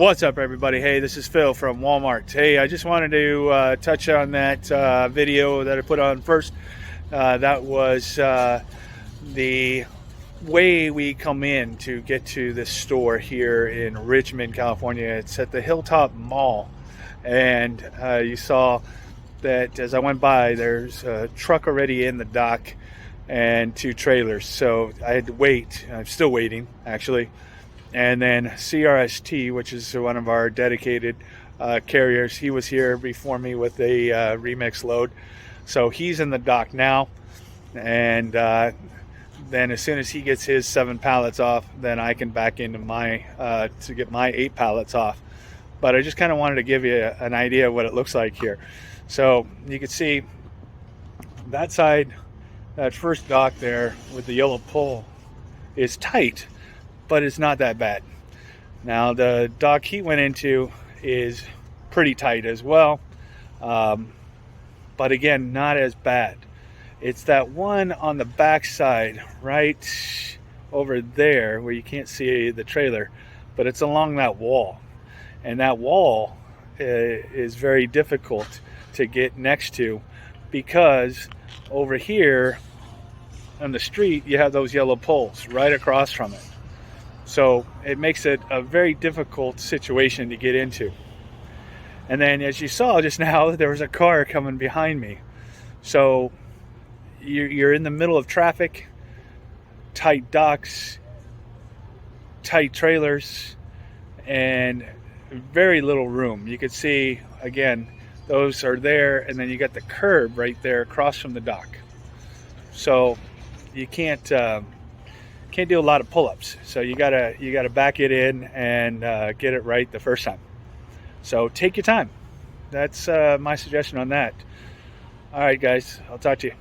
What's up, everybody? Hey, this is Phil from Walmart. Hey, I just wanted to touch on that video that I put on first. That was the way we come in to get to this store here in Richmond, California. It's at the Hilltop Mall, and you saw that as I went by, there's a truck already in the dock and 2 trailers. So I had to wait. I'm still waiting, actually. And then CRST, which is one of our dedicated carriers, he was here before me with a remix load. So he's in the dock now. And then as soon as he gets his 7 pallets off, then I can back into my, to get my 8 pallets off. But I just kind of wanted to give you an idea of what it looks like here. So you can see that side, that first dock there with the yellow pole is tight, but it's not that bad. Now the dock he went into is pretty tight as well, but again, not as bad. It's that one on the back side right over there where you can't see the trailer, but it's along that wall, and that wall is very difficult to get next to, because over here on the street you have those yellow poles right across from it. So it makes it a very difficult situation to get into. And then, as you saw just now, there was a car coming behind me. So you're in the middle of traffic, tight docks, tight trailers, and very little room. You can see, again, those are there, and then you got the curb right there across from the dock. So you can't do a lot of pull-ups. So you gotta back it in and get it right the first time. So take your time. That's my suggestion on that. All right, guys, I'll talk to you.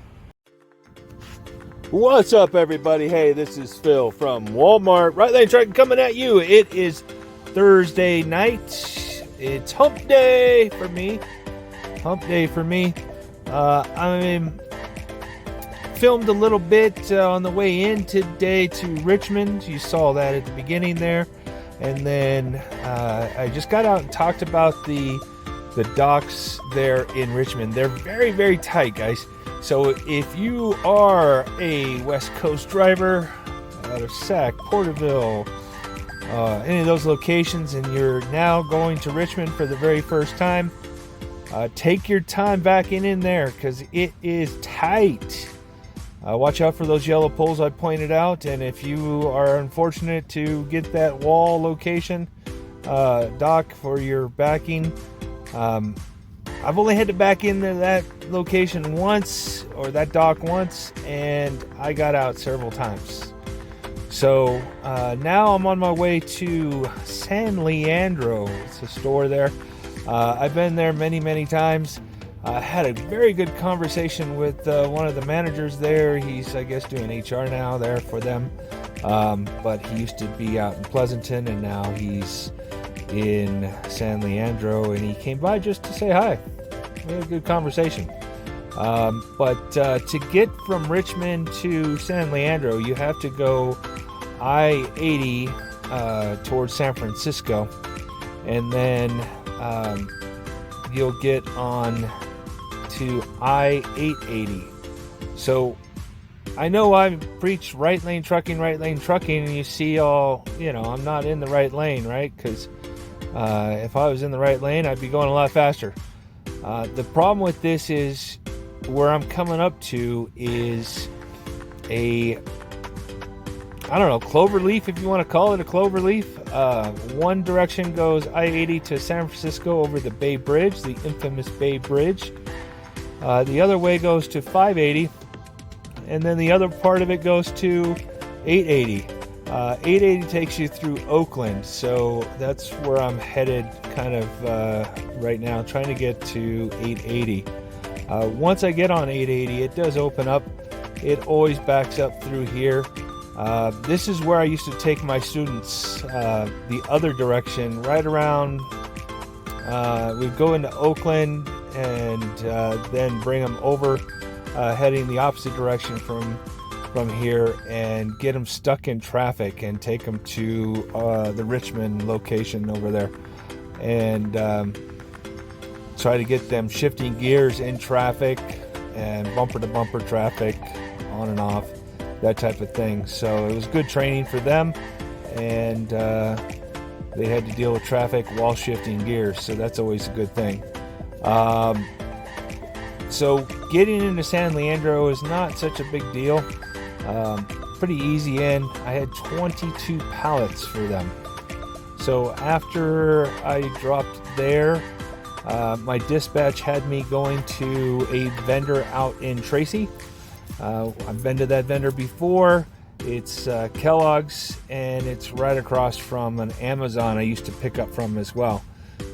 What's up, everybody? Hey, this is Phil from Walmart. Right Lane Truck coming at you. It is Thursday night. It's hump day for me. I'm filmed a little bit on the way in today to Richmond. You saw that at the beginning there. And then I just got out and talked about the docks there in Richmond. They're very, very tight, guys. So if you are a West Coast driver out of Sac, Porterville, any of those locations, and you're now going to Richmond for the very first time, take your time backing in there, because it is tight. Watch out for those yellow poles I pointed out, and if you are unfortunate to get that wall location, dock for your backing, I've only had to back into that location once, or that dock once, and I got out several times. So now I'm on my way to San Leandro. It's a store there. I've been there many, many times. Had a very good conversation with one of the managers there. He's, I guess, doing HR now there for them. But he used to be out in Pleasanton, and now he's in San Leandro, and he came by just to say hi. We had a good conversation. But to get from Richmond to San Leandro, you have to go I-80 towards San Francisco, and then you'll get on to I-880. So I know I preach right lane trucking, and you see all, I'm not in the right lane, right? Because if I was in the right lane, I'd be going a lot faster. The problem with this is where I'm coming up to is clover leaf, if you want to call it a clover leaf. One direction goes I-80 to San Francisco over the Bay Bridge, the infamous Bay Bridge. The other way goes to 580, and then the other part of it goes to 880. 880 takes you through Oakland, so that's where I'm headed kind of right now, trying to get to 880. Once I get on 880, it does open up. It always backs up through here. This is where I used to take my students the other direction, right around, we'd go into Oakland and then bring them over, heading the opposite direction from here, and get them stuck in traffic and take them to the Richmond location over there, and try to get them shifting gears in traffic and bumper to bumper traffic, on and off, that type of thing. So it was good training for them, and they had to deal with traffic while shifting gears, so that's always a good thing. So getting into San Leandro is not such a big deal. Pretty easy in. I had 22 pallets for them. So after I dropped there, my dispatch had me going to a vendor out in Tracy. I've been to that vendor before. It's Kellogg's, and it's right across from an Amazon I used to pick up from as well.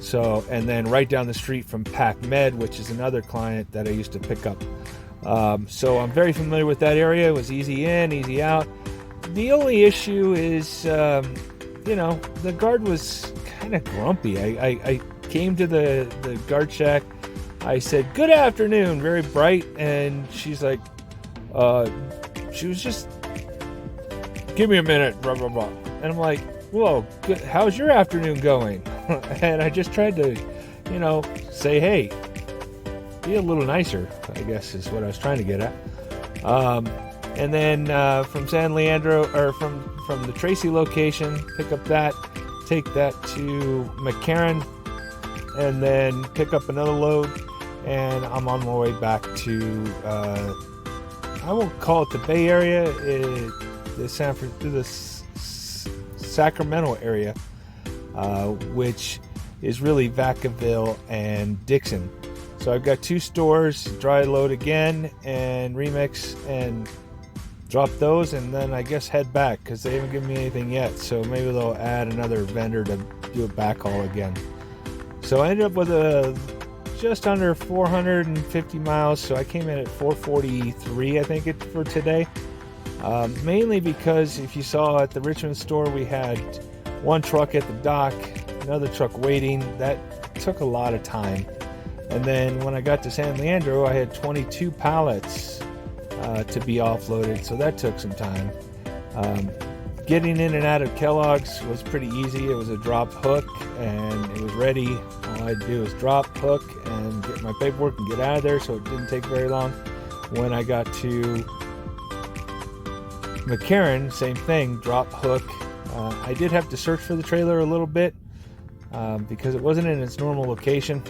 So, and then right down the street from Pac Med, which is another client that I used to pick up. So I'm very familiar with that area. It was easy in, easy out. The only issue is, the guard was kind of grumpy. I came to the guard shack. I said, "Good afternoon," very bright, and she's like, she was just, "Give me a minute, blah, blah, blah." And I'm like, "Whoa, good. How's your afternoon going?" And I just tried to, say, "Hey, be a little nicer," I guess is what I was trying to get at. And then from San Leandro, or from the Tracy location, pick up that, take that to McCarran, and then pick up another load, and I'm on my way back to, I won't call it the Bay Area, the Sacramento area, which is really Vacaville and Dixon. So I've got two stores, dry load again and remix, and drop those, and then I guess head back, because they haven't given me anything yet, so maybe they'll add another vendor to do a backhaul again. So I ended up with just under 450 miles, so I came in at 443, I think, for today. Mainly because if you saw at the Richmond store, we had one truck at the dock, another truck waiting. That took a lot of time. And then when I got to San Leandro, I had 22 pallets to be offloaded, so that took some time. Getting in and out of Kellogg's was pretty easy. It was a drop hook, and it was ready. All I had to do was drop, hook, and get my paperwork and get out of there, so it didn't take very long. When I got to McCarran, same thing, drop, hook. I did have to search for the trailer a little bit because it wasn't in its normal location,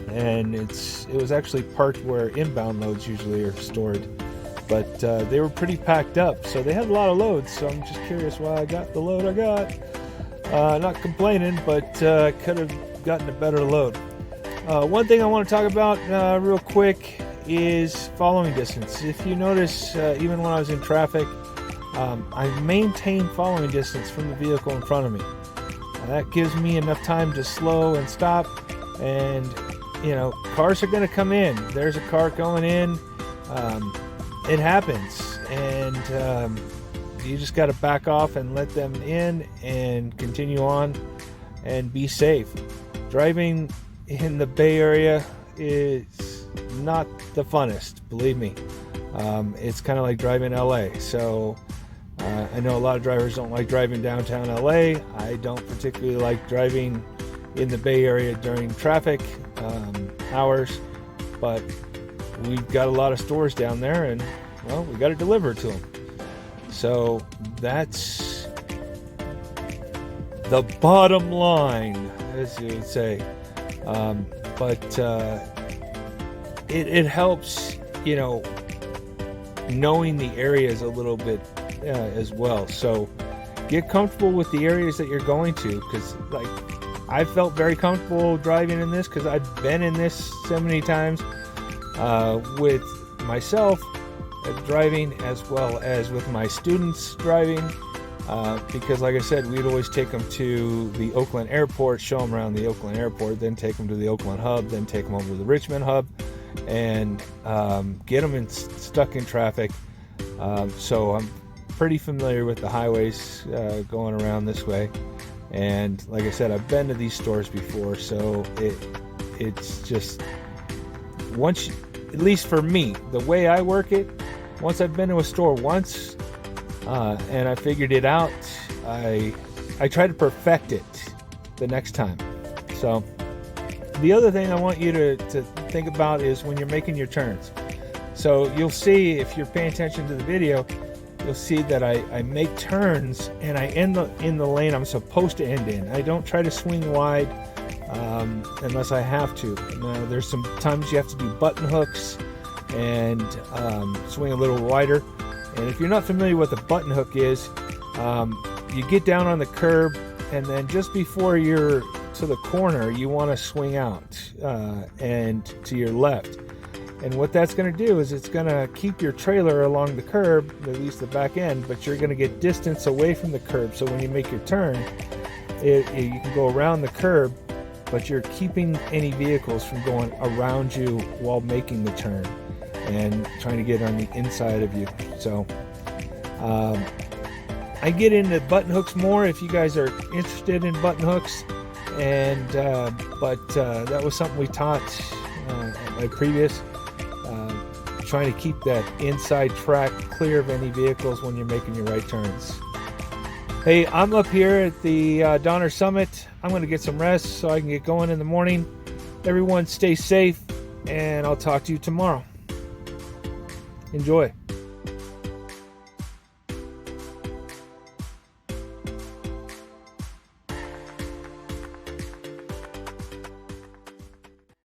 and it was actually parked where inbound loads usually are stored, but they were pretty packed up, so they had a lot of loads. So I'm just curious why I got the load I got. Not complaining, but could have gotten a better load. One thing I want to talk about real quick is following distance. If you notice, even when I was in traffic, I maintain following distance from the vehicle in front of me. That gives me enough time to slow and stop and cars are going to come in. There's a car going in. It happens, and you just got to back off and let them in and continue on and be safe. Driving in the Bay Area is not the funnest, believe me. It's kind of like driving LA. So I know a lot of drivers don't like driving downtown LA. I don't particularly like driving in the Bay Area during traffic hours, but we've got a lot of stores down there, and well, we got to deliver to them. So that's the bottom line, as you would say. But it helps, knowing the areas a little bit as well. So get comfortable with the areas that you're going to, because like I felt very comfortable driving in this because I've been in this so many times with myself driving, as well as with my students driving, because like I said, we'd always take them to the Oakland airport, show them around the Oakland airport, then take them to the Oakland hub, then take them over to the Richmond hub, and get them stuck in traffic. So I'm pretty familiar with the highways going around this way, and like I said, I've been to these stores before, so it's just once, at least for me, the way I work it, once I've been to a store once and I figured it out, I try to perfect it the next time. So the other thing I want you to think about is when you're making your turns. So you'll see, if you're paying attention to the video, you'll see that I make turns and I end in the lane I'm supposed to end in. I don't try to swing wide unless I have to. Now, there's some times you have to do button hooks and swing a little wider. And if you're not familiar with what a button hook is, you get down on the curb, and then just before you're to the corner, you want to swing out and to your left. And what that's going to do is it's going to keep your trailer along the curb, at least the back end, but you're going to get distance away from the curb. So when you make your turn, you can go around the curb, but you're keeping any vehicles from going around you while making the turn and trying to get on the inside of you. So I get into button hooks more if you guys are interested in button hooks, and but that was something we taught at my previous, trying to keep that inside track clear of any vehicles when you're making your right turns. Hey, I'm up here at the Donner Summit. I'm going to get some rest so I can get going in the morning. Everyone stay safe, and I'll talk to you tomorrow. Enjoy.